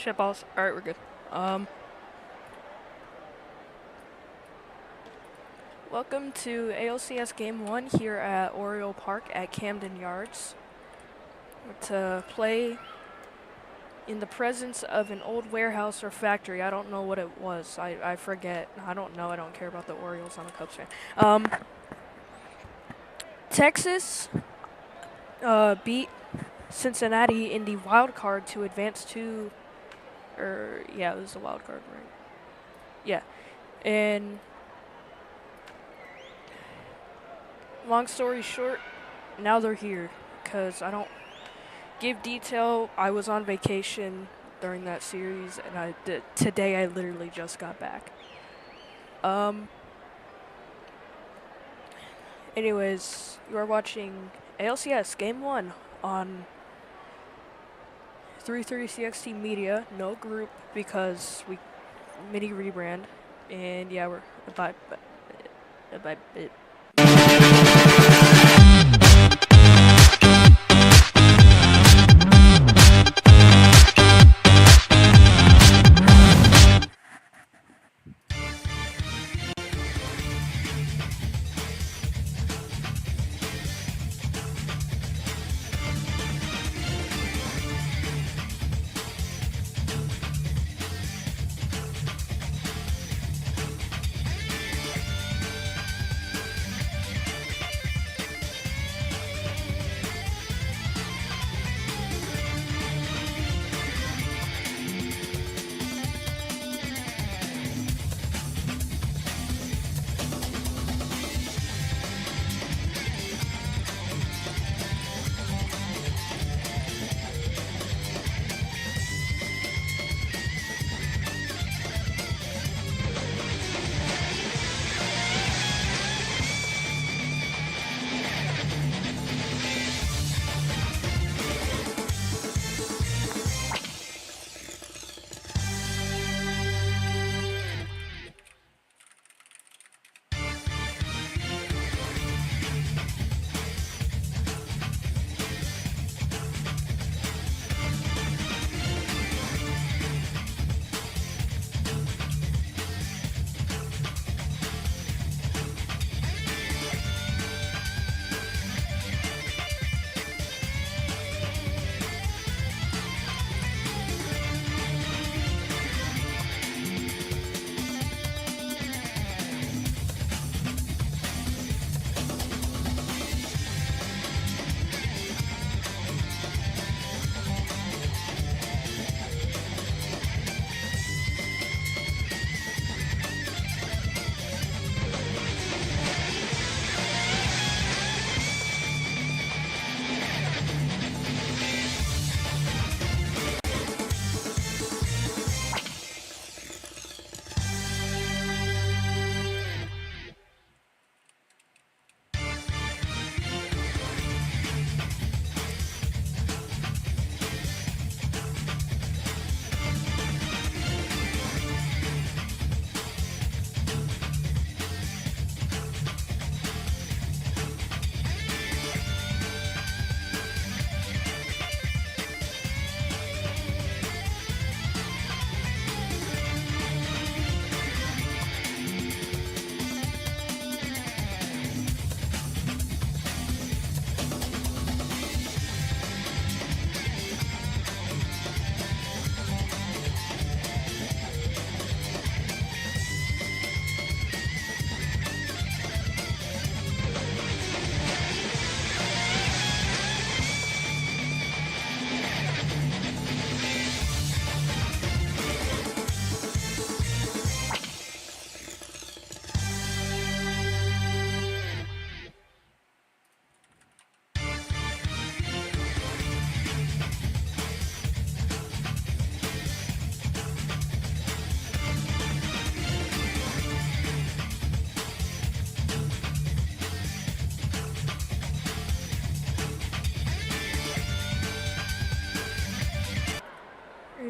Shit balls. Alright, we're good. Welcome to ALCS Game 1 here at Oriole Park at Camden Yards. To play in the presence of an old warehouse or factory. I don't know what it was. I forget. I don't know. I don't care about the Orioles. I'm a Cubs fan. Texas beat Cincinnati in the wild card to advance to... yeah, it was the wild card, right? Yeah. And... long story short, now they're here, because I don't give detail. I was on vacation during that series, and today I literally just got back. Anyways, you are watching ALCS Game 1 on 330CXT Media, no group, because we mini rebrand, and yeah, we're bye.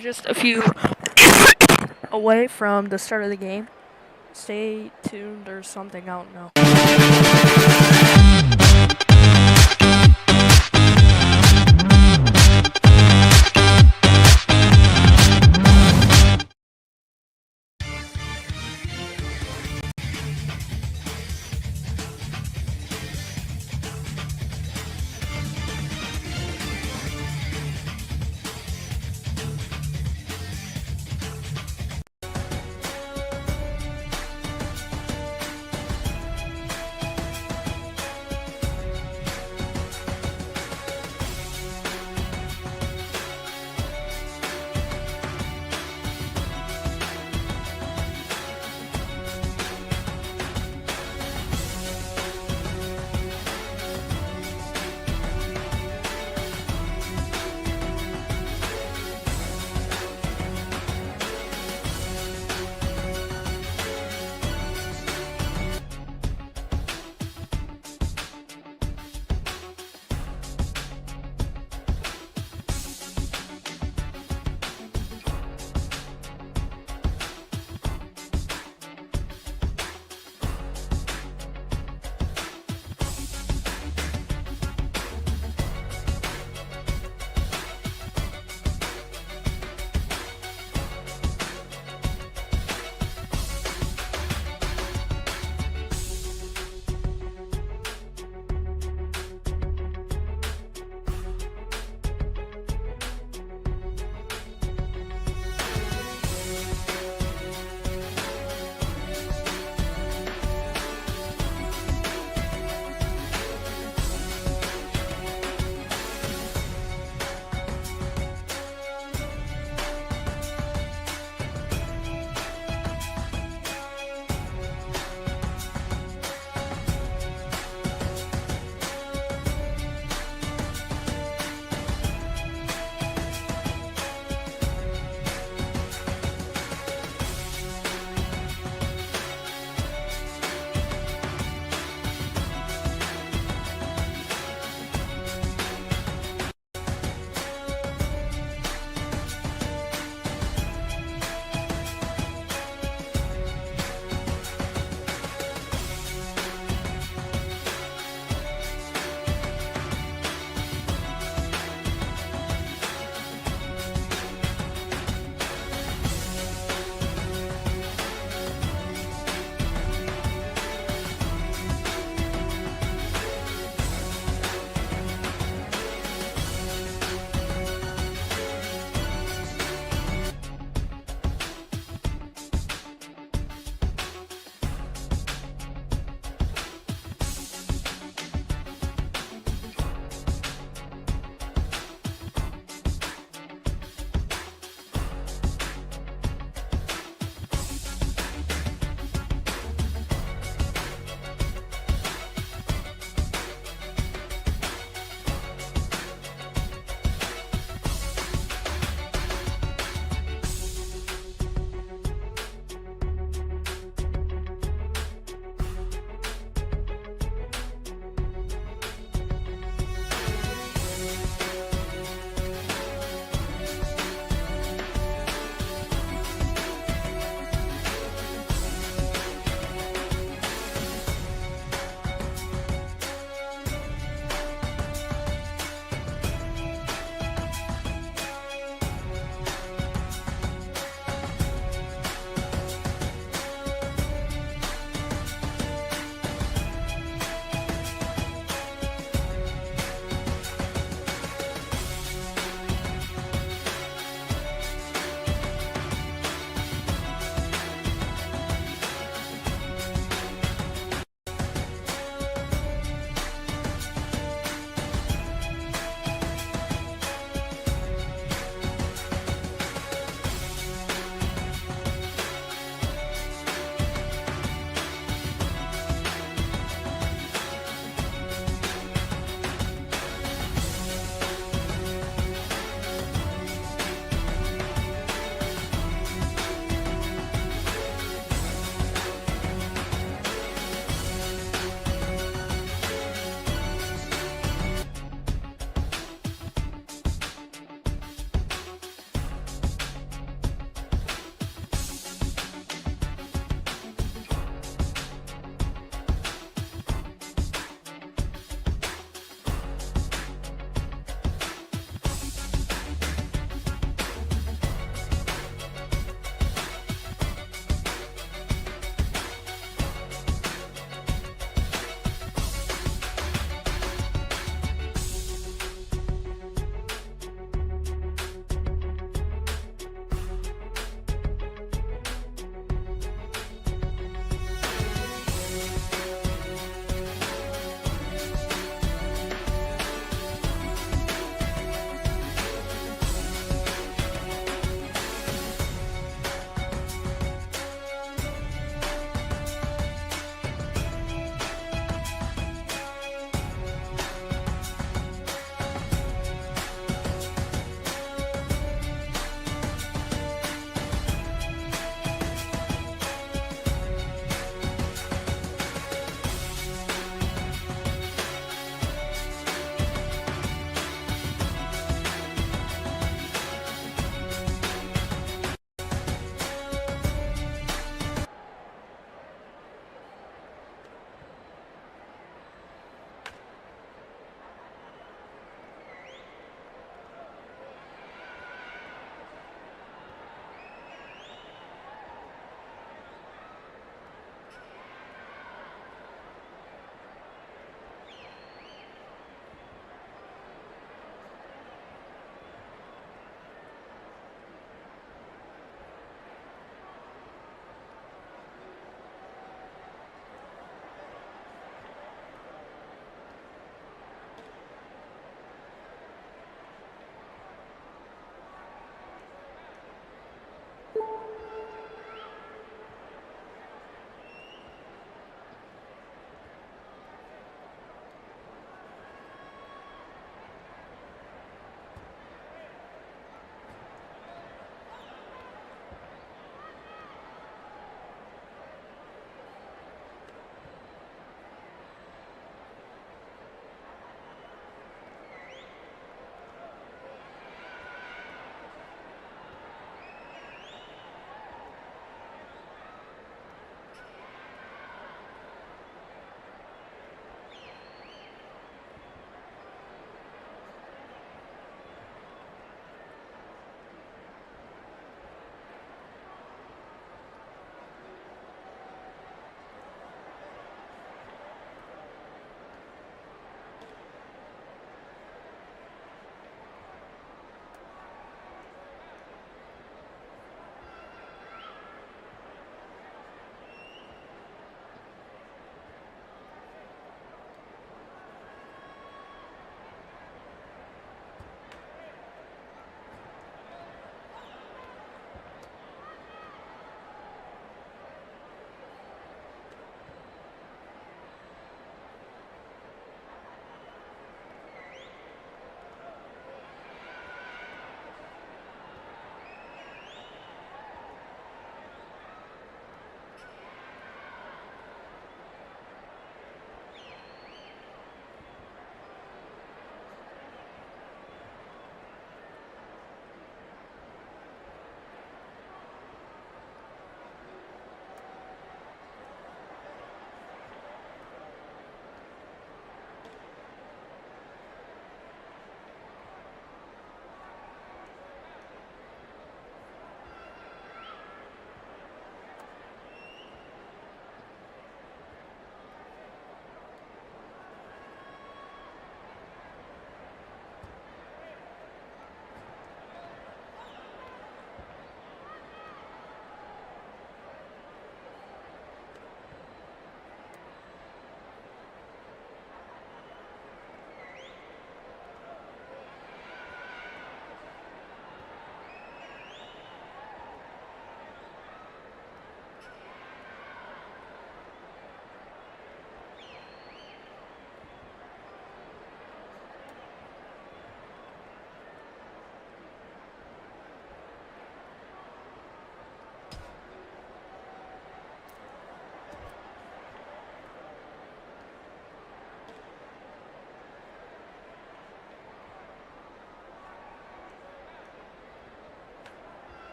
Just a few away from the start of the game. Stay tuned or something, I don't know.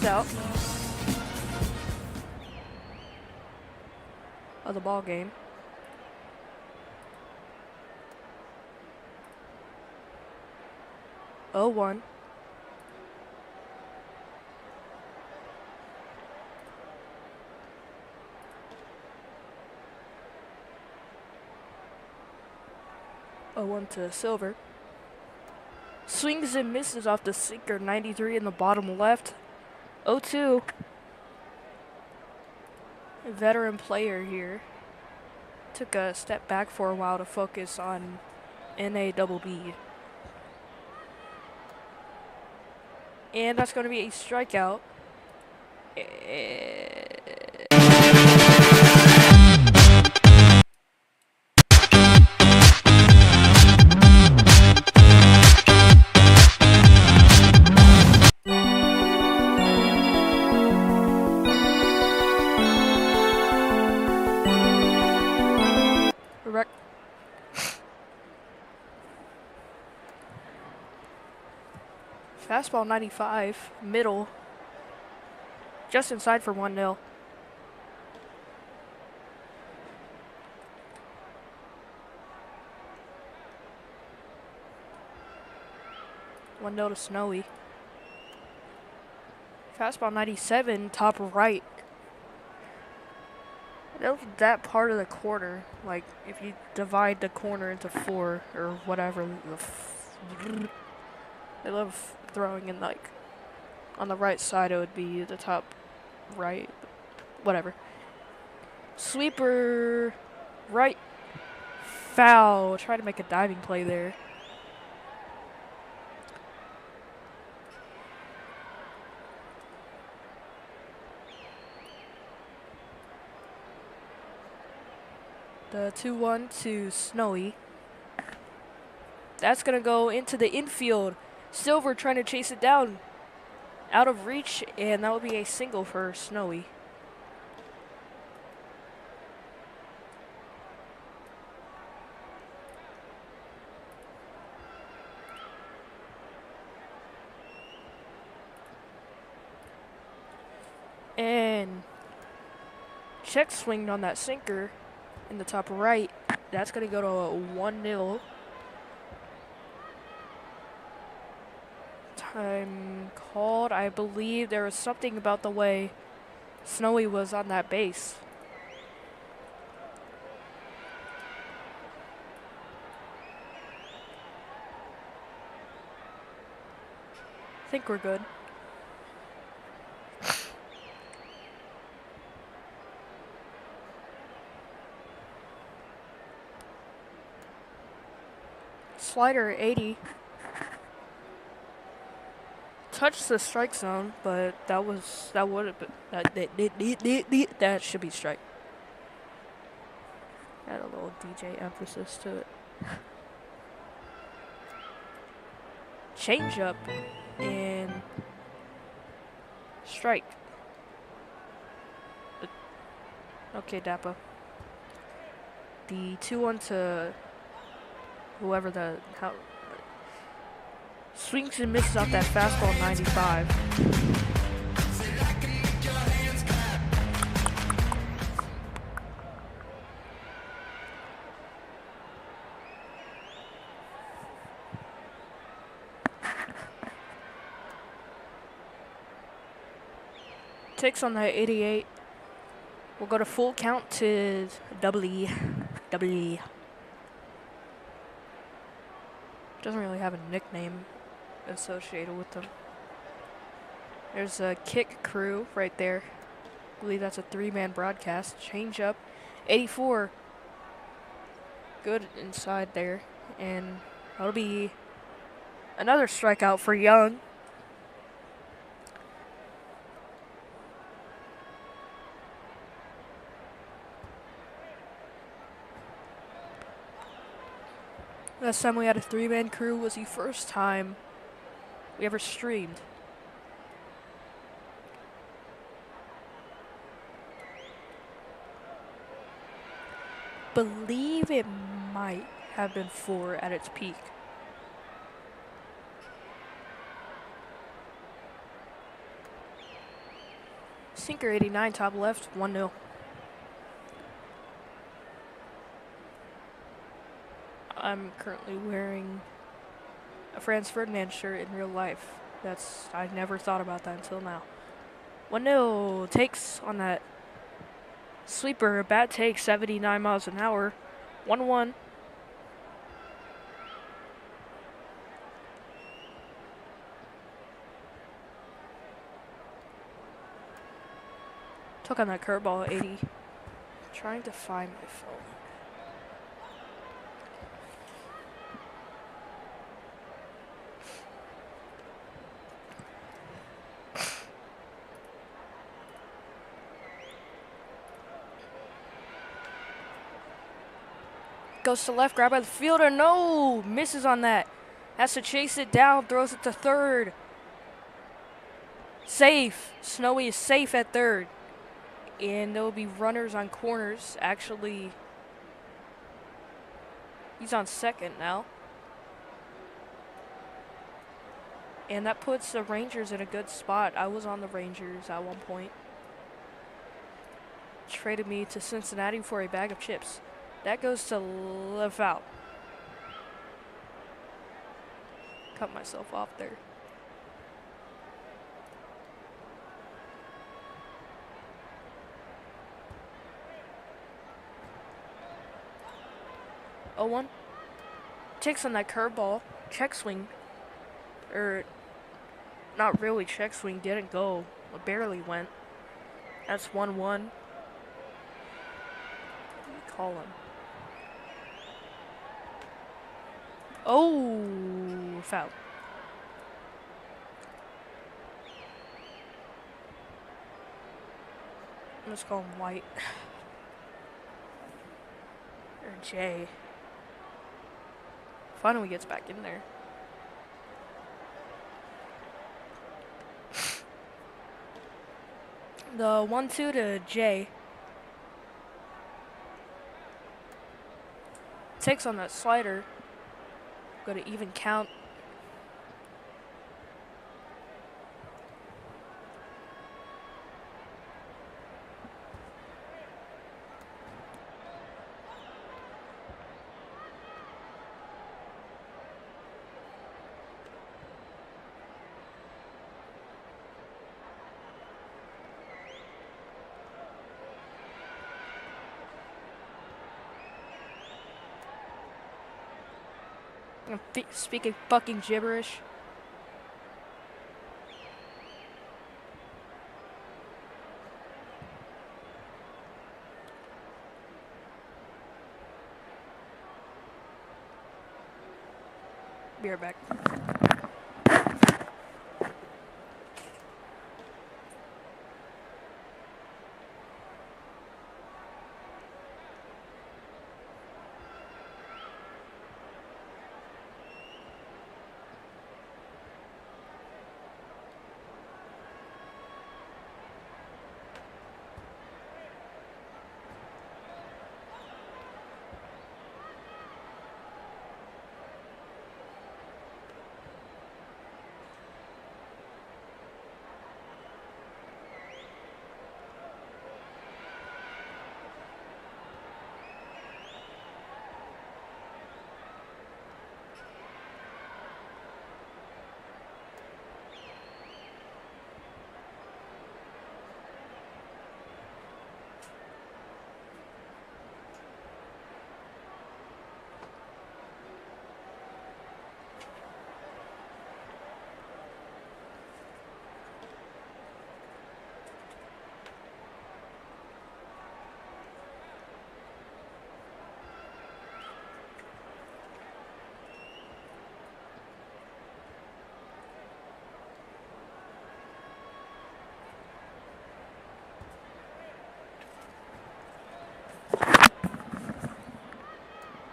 out of the ball game. Oh, 1. Oh, 1 to Silver. Swings and misses off the sinker. 93 in the bottom left. 0-2. Veteran player here. Took a step back for a while to focus on NABB. And that's going to be a strikeout. Fastball 95, middle, just inside for 1-0. 1-0 to Snowy. Fastball 97, top right. That part of the corner, like if you divide the corner into 4 or whatever, I love throwing in like on the right side. It would be the top right, whatever. Sweeper, right, foul. Try to make a diving play there. The 2-1 to Snowy. That's going to go into the infield. Silver trying to chase it down. Out of reach, and that will be a single for Snowy. And check swinged on that sinker in the top right. That's going to go to a 1-0. Time called. I believe there was something about the way Snowy was on that base. I think we're good. Slider 80. Touched the strike zone, but that would have been that should be strike. Add a little DJ emphasis to it. Change up and strike. Okay, Dappa. The 2-1 to whoever swings and misses off that fastball 95. Takes on that 88. We'll go to full count to double E. Doesn't really have a nickname associated with them. There's a kick crew right there. I believe that's a 3-man broadcast. Change up. 84. Good inside there. And that'll be another strikeout for Young. Last time we had a 3-man crew was the first time we ever streamed. Believe it might have been 4 at its peak. Sinker 89, top left, 1-0. I'm currently wearing a Franz Ferdinand shirt in real life. I never thought about that until now. 1-0 takes on that sweeper. Bad take, 79 miles an hour. 1-1. Took on that curveball, 80. Trying to find my phone. Goes to left, grab by the fielder. No! Misses on that. Has to chase it down, throws it to third. Safe. Snowy is safe at third. And there will be runners on corners. Actually, he's on second now. And that puts the Rangers in a good spot. I was on the Rangers at one point. Traded me to Cincinnati for a bag of chips. That goes to left out. Cut myself off there. Oh, 1. Takes on that curveball. Check swing. Not really check swing. Didn't go. It barely went. That's 1-1. Call him. Oh, foul. Let's call him White. Or Jay. Finally gets back in there. The 1-2 to Jay. Takes on that slider. Go to even count. I'm speaking fucking gibberish. Be right back.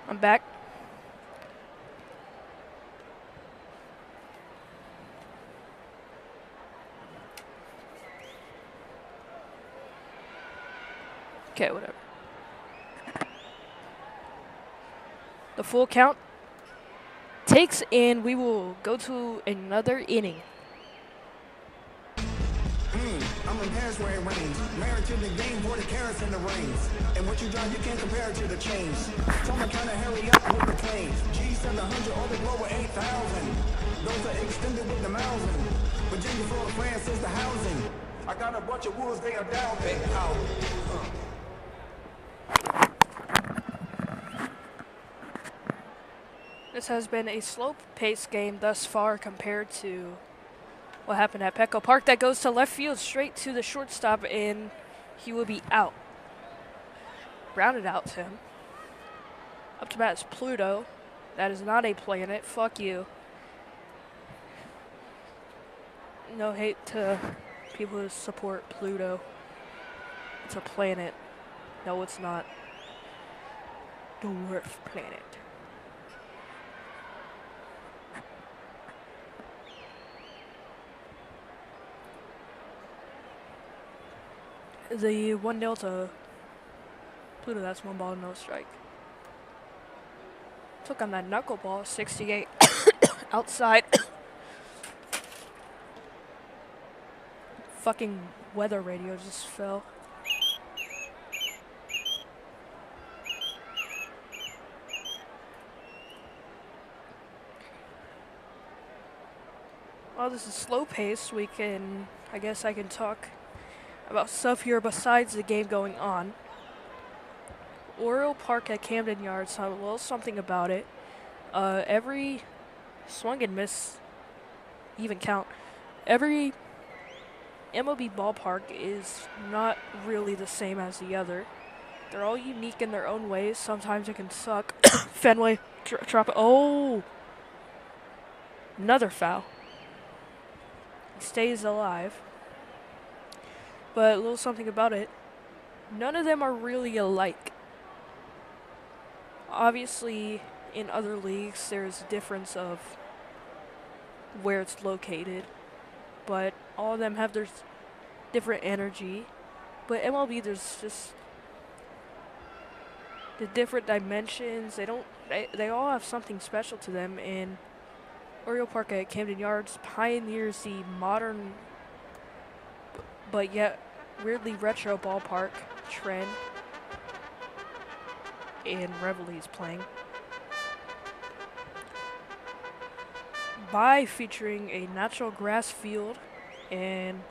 I'm back. Okay, whatever. The full count takes, and we will go to another inning. I'm in Paris where it rains. Married to the game, 40 carats in the reins. And what you drive, you can't compare it to the chains. Someone trying to hurry up with the planes. G700 or the Global 8000. Those are extended with the Mausen. Virginia, Florida, France is the housing. I got a bunch of wolves, they are down, big out. This has been a slow-paced game thus far compared to what happened at Petco Park. That goes to left field, straight to the shortstop, and he will be out. Grounded out to him. Up to bat is Pluto. That is not a planet. Fuck you. No hate to people who support Pluto. It's a planet. No, it's not. The worst planet. The 1-0 to Pluto. That's 1 ball, no strike. Took on that knuckleball, 68 outside. Fucking weather radio just fell. Well, this is slow pace. I guess I can talk about stuff here besides the game going on. Oriole Park at Camden Yards, a little something about it. Every swung and miss, even count, every MLB ballpark is not really the same as the other. They're all unique in their own ways. Sometimes it can suck. Fenway, drop it. Oh! Another foul. He stays alive. But a little something about it. None of them are really alike. Obviously, in other leagues, there's a difference of where it's located. But all of them have their different energy. But MLB, there's just the different dimensions. They all have something special to them. And Oriole Park at Camden Yards pioneers the modern but yet weirdly retro ballpark trend. And Reveille is playing. By featuring a natural grass field and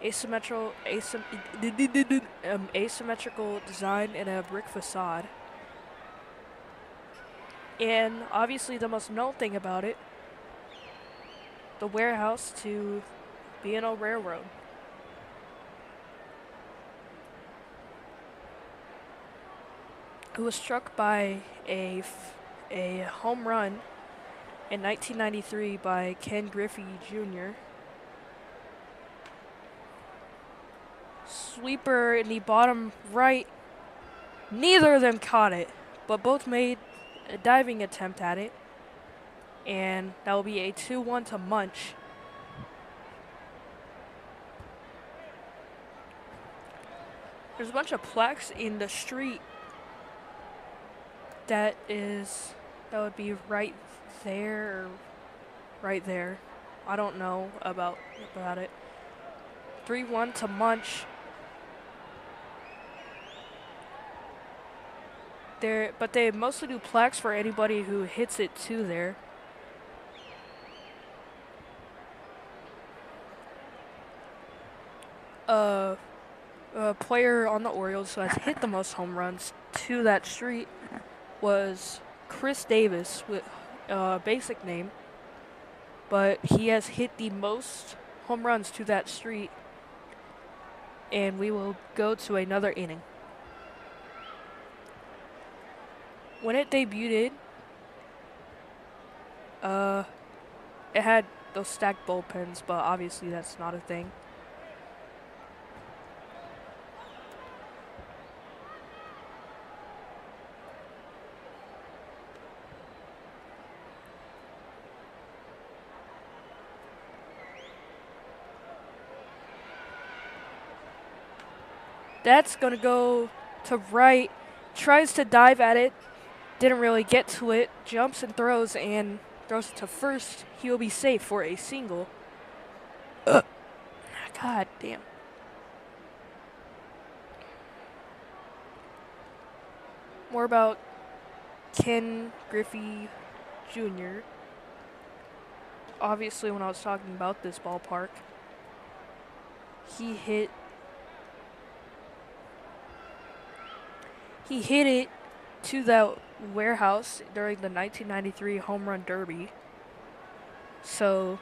asymmetrical design and a brick facade. And obviously the most known thing about it, the warehouse to B&O Railroad. Who was struck by a home run in 1993 by Ken Griffey Jr. Sweeper in the bottom right. Neither of them caught it, but both made a diving attempt at it. And that will be a 2-1 to Munch. There's a bunch of plaques in the street that would be right there or right there. I don't know about it. 3-1 to Munch. But they mostly do plaques for anybody who hits it to there. A player on the Orioles who has hit the most home runs to that street was Chris Davis, with basic name, but he has hit the most home runs to that street. And we will go to another inning. When it debuted, it had those stacked bullpens, but obviously that's not a thing. That's going to go to right. Tries to dive at it. Didn't really get to it. Jumps and throws it to first. He will be safe for a single. God damn. more about Ken Griffey Jr. Obviously, when I was talking about this ballpark, he hit it to that warehouse during the 1993 Home Run Derby. So,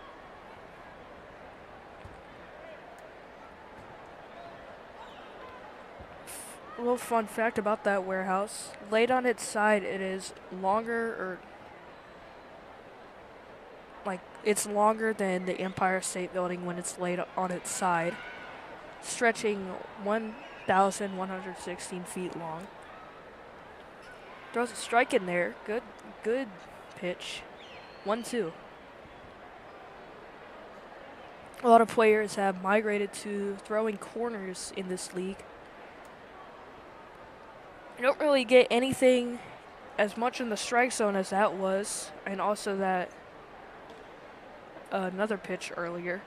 a little fun fact about that warehouse. Laid on its side, it is longer, or like, it's longer than the Empire State Building when it's laid on its side, stretching 1,116 feet long. Throws a strike in there. Good pitch. 1-2. A lot of players have migrated to throwing corners in this league. You don't really get anything as much in the strike zone as that was, and also that another pitch earlier.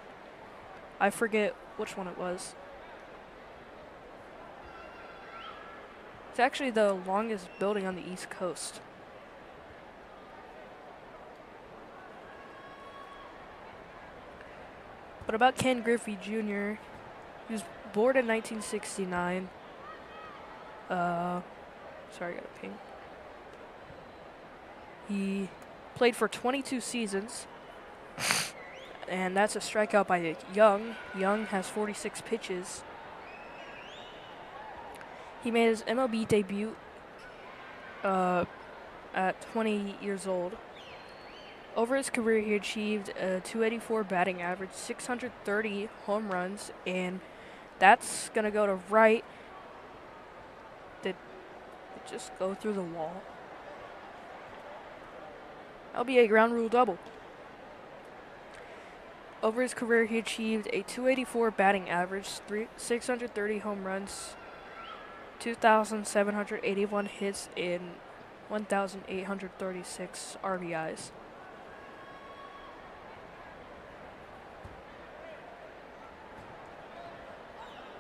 I forget which one it was. It's actually the longest building on the East Coast. But about Ken Griffey Jr., he was born in 1969. Sorry, I got a ping. He played for 22 seasons, and that's a strikeout by Young. Young has 46 pitches. He made his MLB debut at 20 years old. Over his career, he achieved a .284 batting average, 630 home runs, and that's going to go to right. Did it just go through the wall? That'll be a ground rule double. Over his career, he achieved a .284 batting average, 630 home runs, 2,781 hits, and 1,836 RBIs.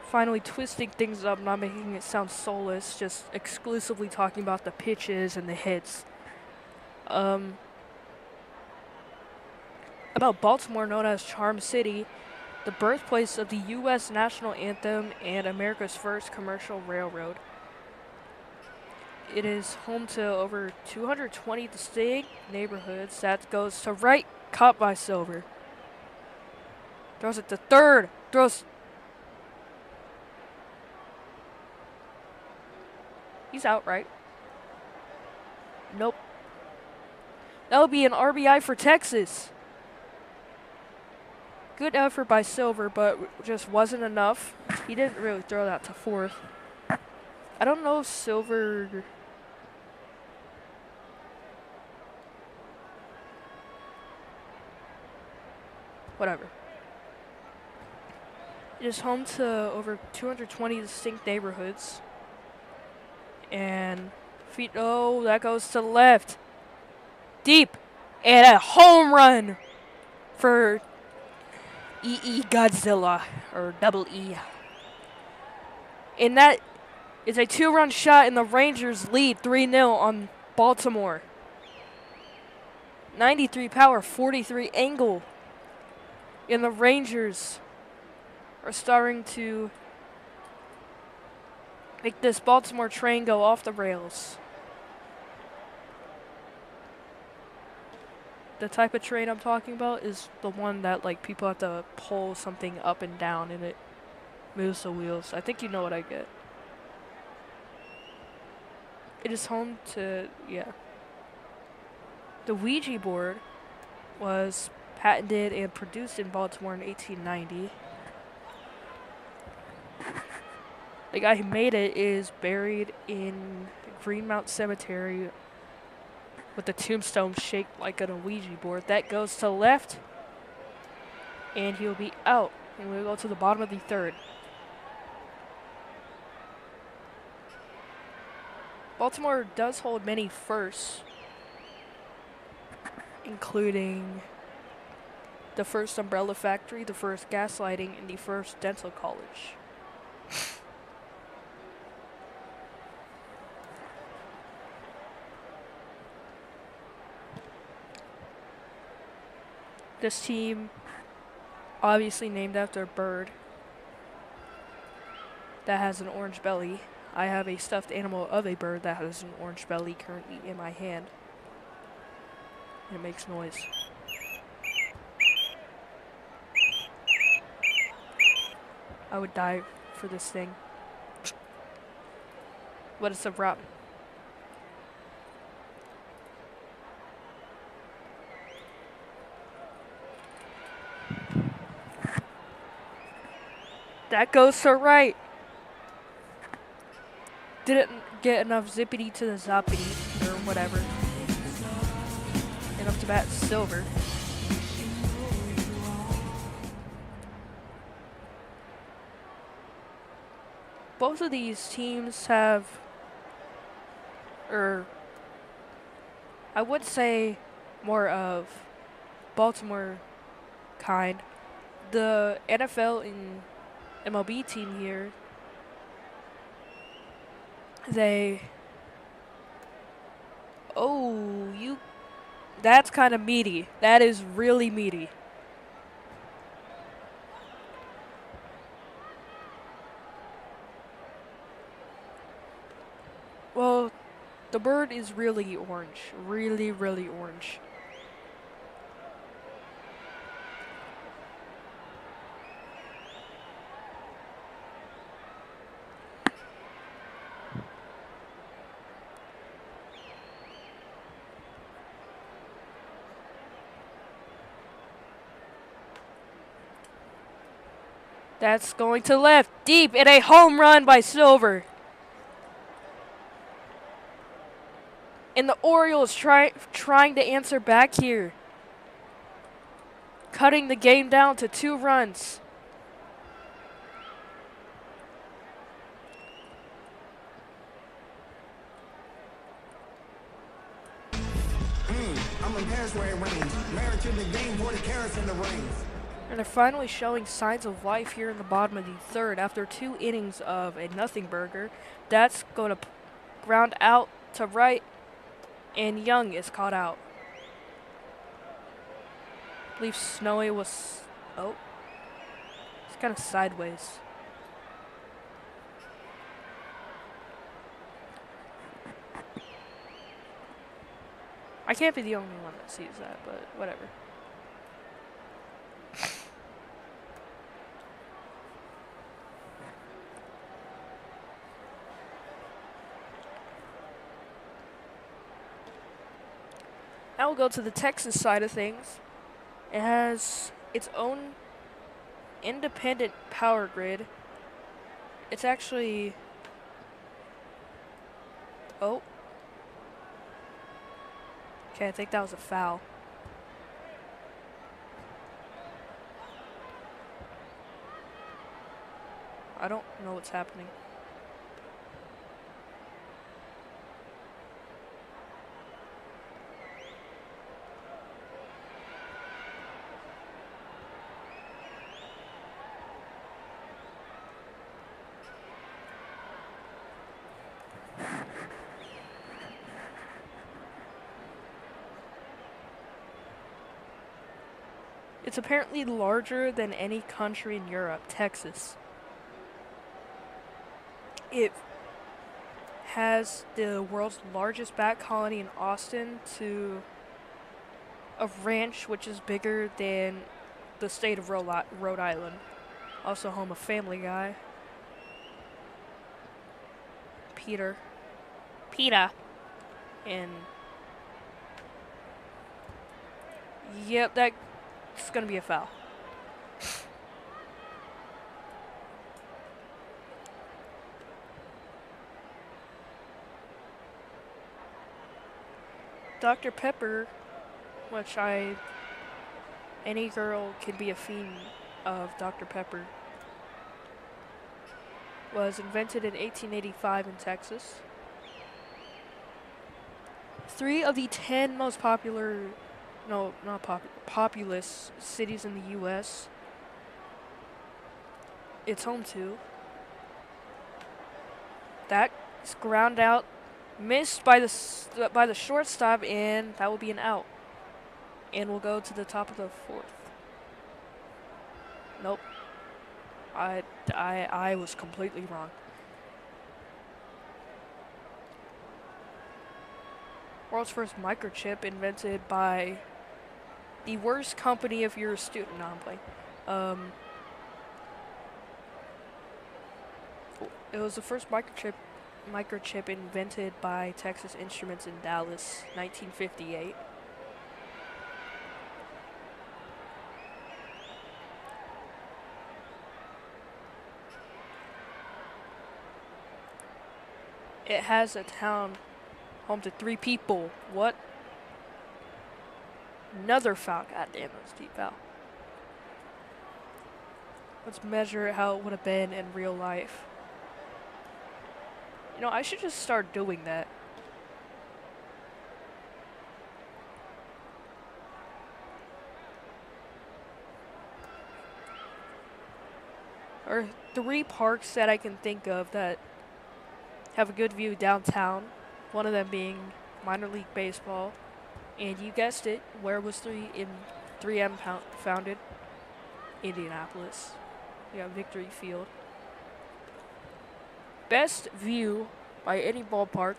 Finally twisting things up, not making it sound soulless, just exclusively talking about the pitches and the hits. About Baltimore, known as Charm City, the birthplace of the U.S. national anthem and America's first commercial railroad. It is home to over 220 distinct neighborhoods. That goes to right, caught by Silver. Throws it to third, He's out, right? Nope. That would be an RBI for Texas. Good effort by Silver, but just wasn't enough. He didn't really throw that to fourth. I don't know if Silver... Whatever. It is home to over 220 distinct neighborhoods. And that goes to left. Deep. And a home run for E.E. Godzilla, or Double E. And that is a 2-run shot, and the Rangers lead 3-0 on Baltimore. 93 power, 43 angle. And the Rangers are starting to make this Baltimore train go off the rails. The type of train I'm talking about is the one that, like, people have to pull something up and down and it moves the wheels. I think you know what I get. It is home to, The Ouija board was patented and produced in Baltimore in 1890. The guy who made it is buried in Greenmount Cemetery with the tombstone shaped like an Ouija board. That goes to left, and he'll be out. And we'll go to the bottom of the third. Baltimore does hold many firsts, including the first umbrella factory, the first gaslighting, and the first dental college. This team, obviously named after a bird that has an orange belly. I have a stuffed animal of a bird that has an orange belly currently in my hand. And it makes noise. I would die for this thing. But it's a rotten. That goes to right. Didn't get enough zippity to the zoppity, or whatever. And up to bat, silver. Both of these teams have, I would say more of Baltimore kind. The NFL and MLB team here, that's kind of meaty. That is really meaty. Well, the bird is really orange. Really, really orange. That's going to left, deep, and a home run by Silver. And the Orioles trying to answer back here. Cutting the game down to 2 runs. I'm in Paris where it rains. Married to the game, 40 carats in the rings. And they're finally showing signs of life here in the bottom of the third after 2 innings of a nothing burger. That's going to ground out to right, and Young is caught out. I believe Snowy was, it's kind of sideways. I can't be the only one that sees that, but whatever. Now we'll go to the Texas side of things. It has its own independent power grid. It's actually... Okay, I think that was a foul. I don't know what's happening. It's apparently larger than any country in Europe, Texas. It has the world's largest bat colony in Austin to a ranch which is bigger than the state of Rhode Island. Also home of Family Guy. Peter. And yep, that's gonna be a foul. Dr. Pepper, which any girl could be a fiend of Dr. Pepper, was invented in 1885 in Texas. 3 of the 10 most populous cities in the U.S. it's home to. That's ground out, missed by the shortstop, and that will be an out. And we'll go to the top of the fourth. Nope. I was completely wrong. World's first microchip invented by the worst company if you're a student. No, I'm playing. It was the first microchip invented by Texas Instruments in Dallas, 1958. It has a town home to 3 people. What? Another foul. Goddamn, that was deep foul. Let's measure how it would have been in real life. You know, I should just start doing that. There are 3 parks that I can think of that have a good view downtown. One of them being minor league baseball. And you guessed it, where was 3M founded? Indianapolis. We got Victory Field. Best view by any ballpark,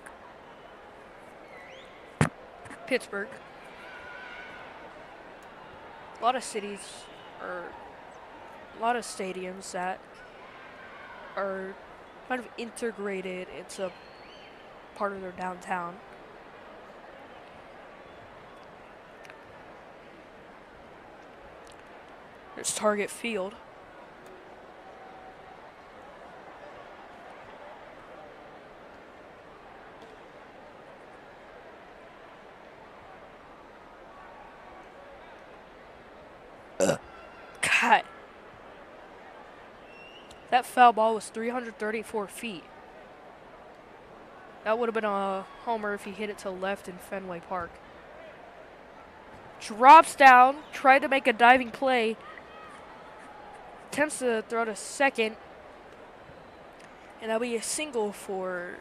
Pittsburgh. A lot of cities, or a lot of stadiums that are kind of integrated into part of their downtown. There's Target Field. God. That foul ball was 334 feet. That would have been a homer if he hit it to left in Fenway Park. Drops down, tried to make a diving play. Attempts to throw to second. And that'll be a single for...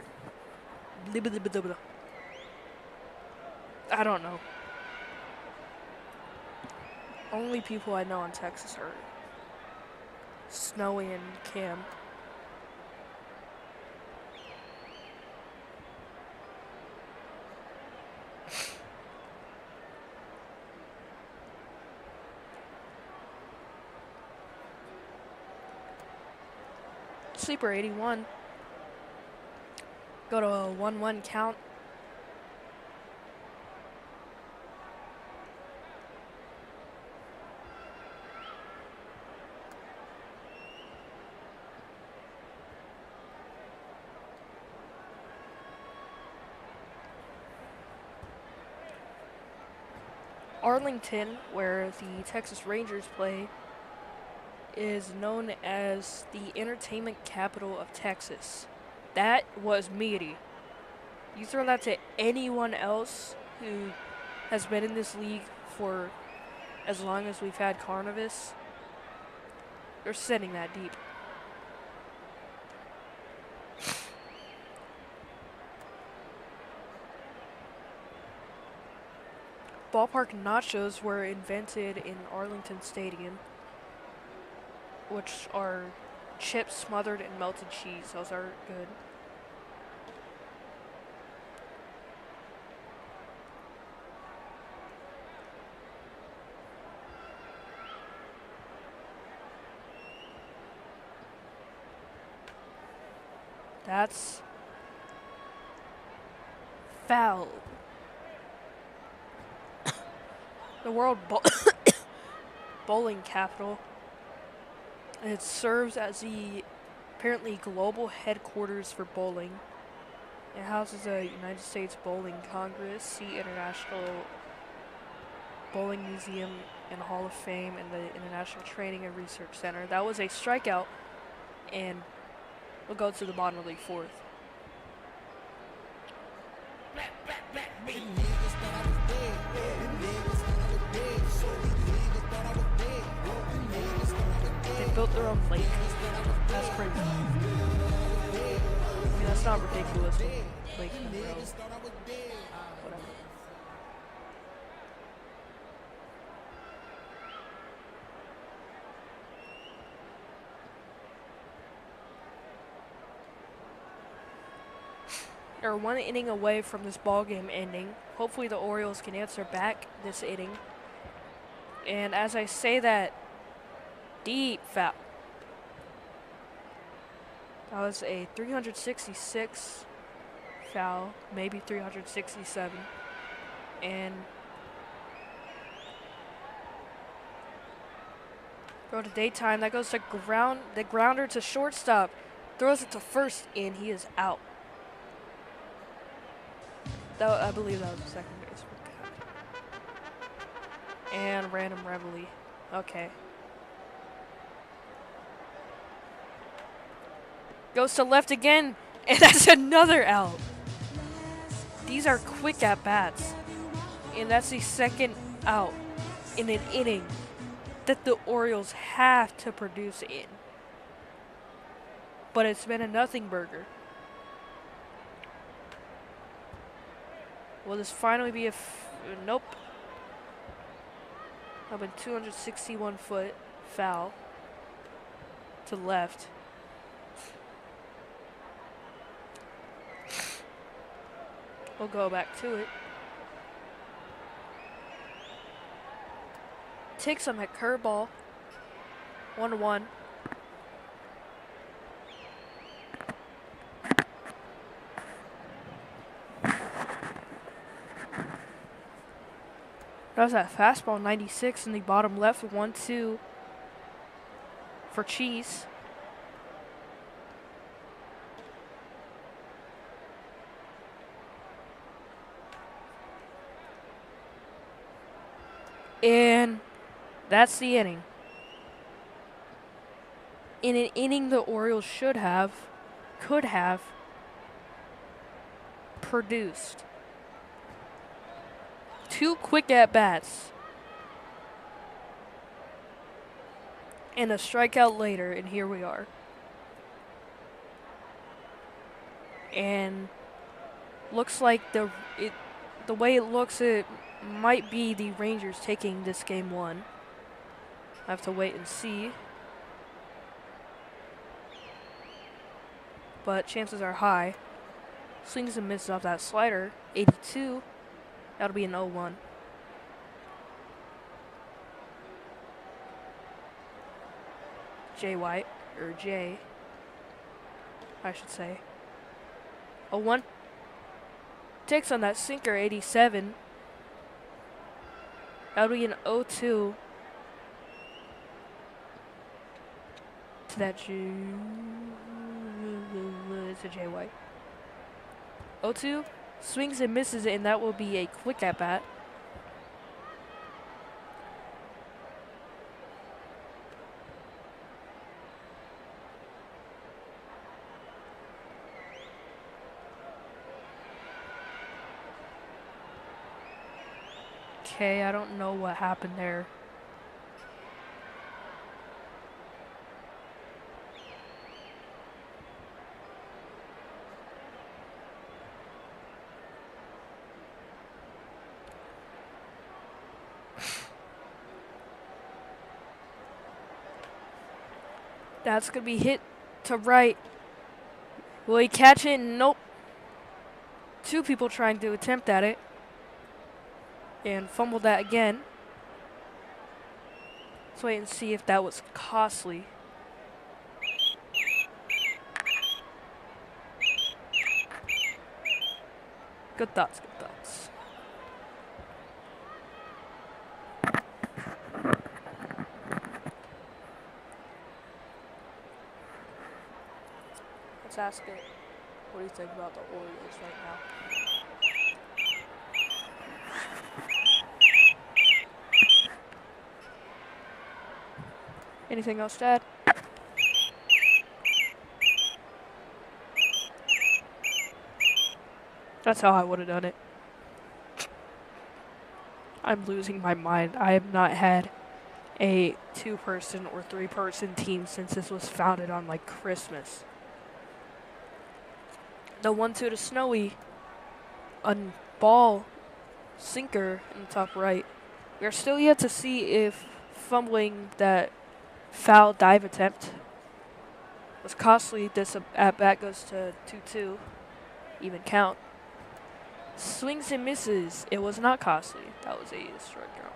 I don't know. Only people I know in Texas are Snowy and Cam. Sleeper 81. Go to a 1-1 count. Arlington, where the Texas Rangers play, is known as the entertainment capital of Texas. That was meaty. You throw that to anyone else who has been in this league for as long as we've had Carnivis, they're sending that deep. Ballpark nachos were invented in Arlington Stadium, which are chips smothered in melted cheese. Those are good. That's foul. The world bowling capital. And it serves as the apparently global headquarters for bowling. It houses a United States Bowling Congress, the International Bowling Museum and Hall of Fame, and the International Training and Research Center. That was a strikeout, and we'll go to the bottom of the 4th. They built their own lake. That's crazy. I mean, that's not ridiculous. Lake Monroe. Whatever. one inning away from this ball game ending. Hopefully the Orioles can answer back this inning. And as I say that, deep foul. That was a 366 foul, maybe 367. And go to daytime. That goes to ground. The grounder to shortstop. Throws it to first, and he is out. I believe that was the second base. And random reveille. Okay. Goes to left again, and that's another out. These are quick at-bats. And that's the second out in an inning that the Orioles have to produce in. But it's been a nothing burger. Will this finally be a nope. Up a 261-foot foul to left. We'll go back to it. Takes him at curveball. 1-1. That was that fastball, 96 in the bottom left, 1-2 for Cheese. And that's the inning. In an inning the Orioles could have produced 2 quick at-bats and a strikeout later, and here we are. And looks like the way it looks, it might be the Rangers taking this game 1. I have to wait and see. But chances are high. Swings and misses off that slider. 82. That'll be an 0-1. Jay, I should say. 0-1. Takes on that sinker, 87. That'll be an 0-2 to that to Jay White. 0-2, swings and misses it, and that will be a quick at bat. Okay, I don't know what happened there. That's going to be hit to right. Will he catch it? Nope. 2 people trying to attempt at it. And fumbled that again. Let's wait and see if that was costly. Good thoughts, good thoughts. Let's ask it. What do you think about the Orioles right now? Anything else, Dad? That's how I would have done it. I'm losing my mind. I have not had a 2-person or 3-person team since this was founded on like Christmas. The 1-2 to Snowy. A ball sinker in the top right. We are still yet to see if fumbling that foul dive attempt was costly. This at bat goes to 2-2. Even count. Swings and misses. It was not costly. That was a strike throw.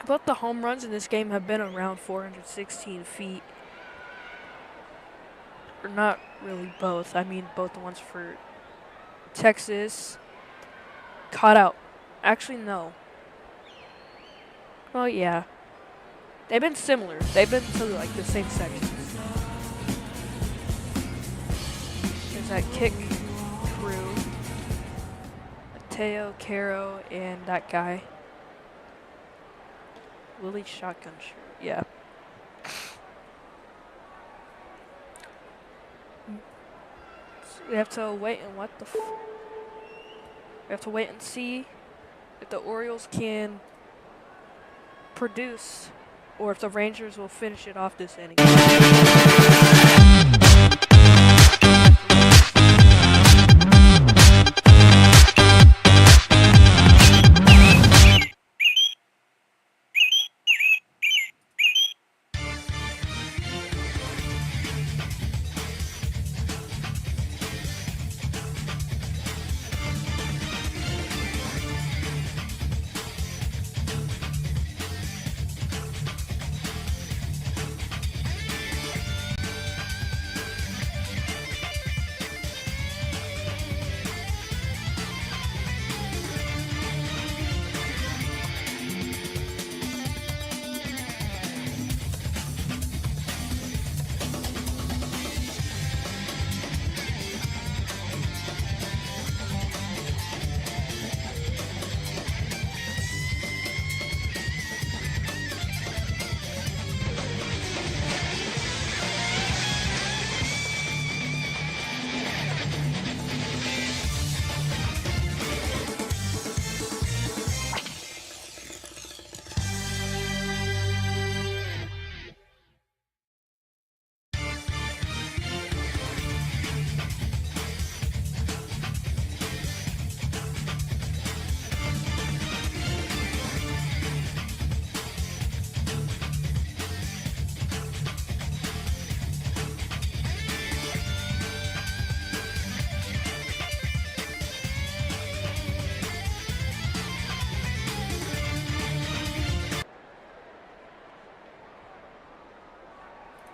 Both the home runs in this game have been around 416 feet. Or not really both. I mean both the ones for Texas. Caught out. Actually, no. Well, yeah. They've been similar. They've been to like the same sections. There's that kick crew. Mateo, Caro, and that guy. Willie shotgun shirt. Yeah. So we have to wait and we have to wait and see if the Orioles can produce or if the Rangers will finish it off this inning.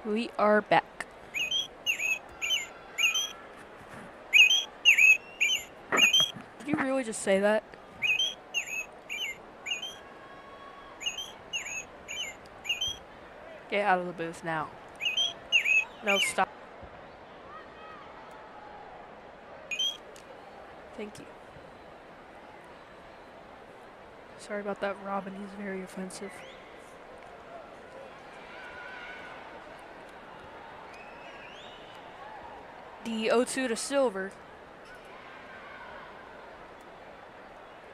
We are back. Did you really just say that? Get out of the booth now. No, stop. Thank you. Sorry about that, Robin. He's very offensive. The 0-2 to Silver.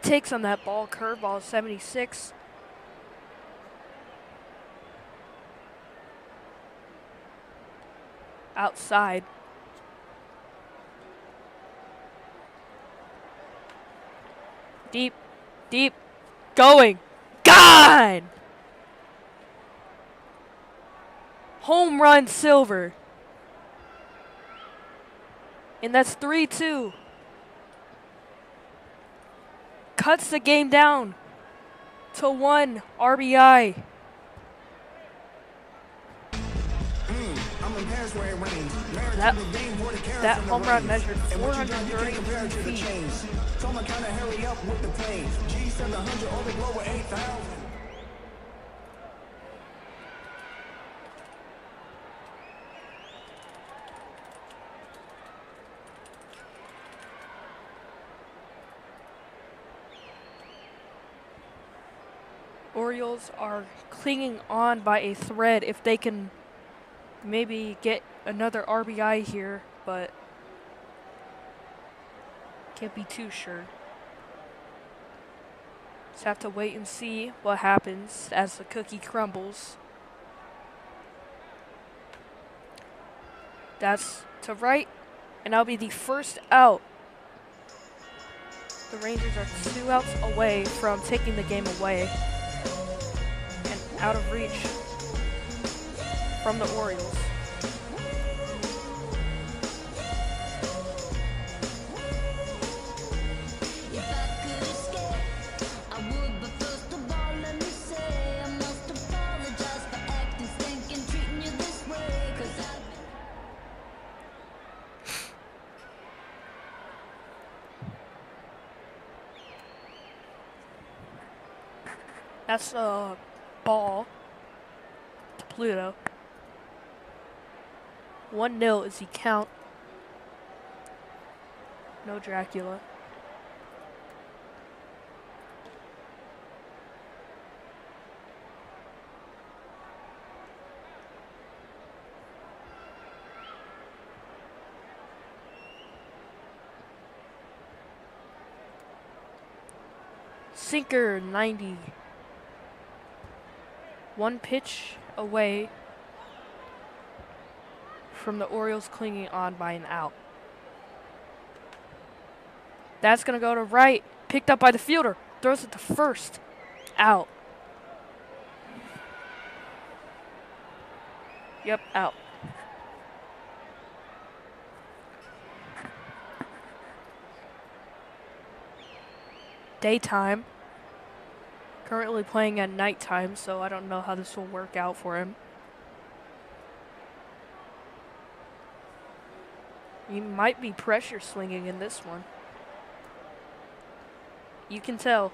Takes on that ball, curveball 76. Outside. Deep, deep, going, gone! Home run, Silver. And that's 3-2. Cuts the game down to 1 RBI. That home run measured 430 feet. Someone kind of hurry up with the planes. G700 all the glow 8,000. Orioles are clinging on by a thread if they can maybe get another RBI here, but can't be too sure. Just have to wait and see what happens as the cookie crumbles. That's to right, and that'll be the first out. The Rangers are 2 outs away from taking the game away and out of reach from the Orioles. That's a ball to Pluto. 1-0 is the count. No Dracula. Sinker 90. One pitch away from the Orioles clinging on by an out. That's going to go to right. Picked up by the fielder. Throws it to first. Out. Yep, out. Daytime. Currently playing at nighttime, so I don't know how this will work out for him. He might be pressure swinging in this one. You can tell.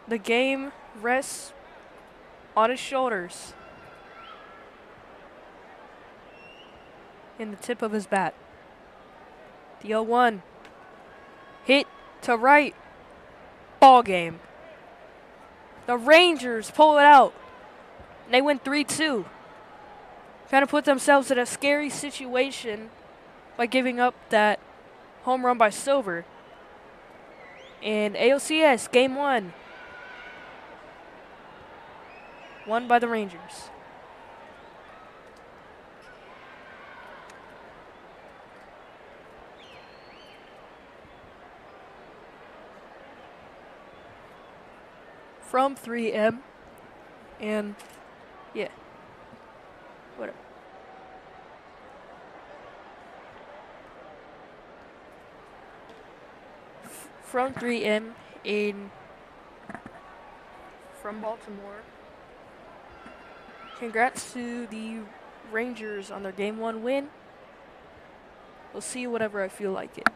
The game rests on his shoulders. In the tip of his bat. The 0-1. Hit to right. Ball game. The Rangers pull it out. They win 3-2. Kind of put themselves in a scary situation by giving up that home run by Silver. And ALCS, game 1. Won by the Rangers. From 3M. And, yeah. Whatever. From 3M from Baltimore. Congrats to the Rangers on their game 1 win. We'll see whenever I feel like it.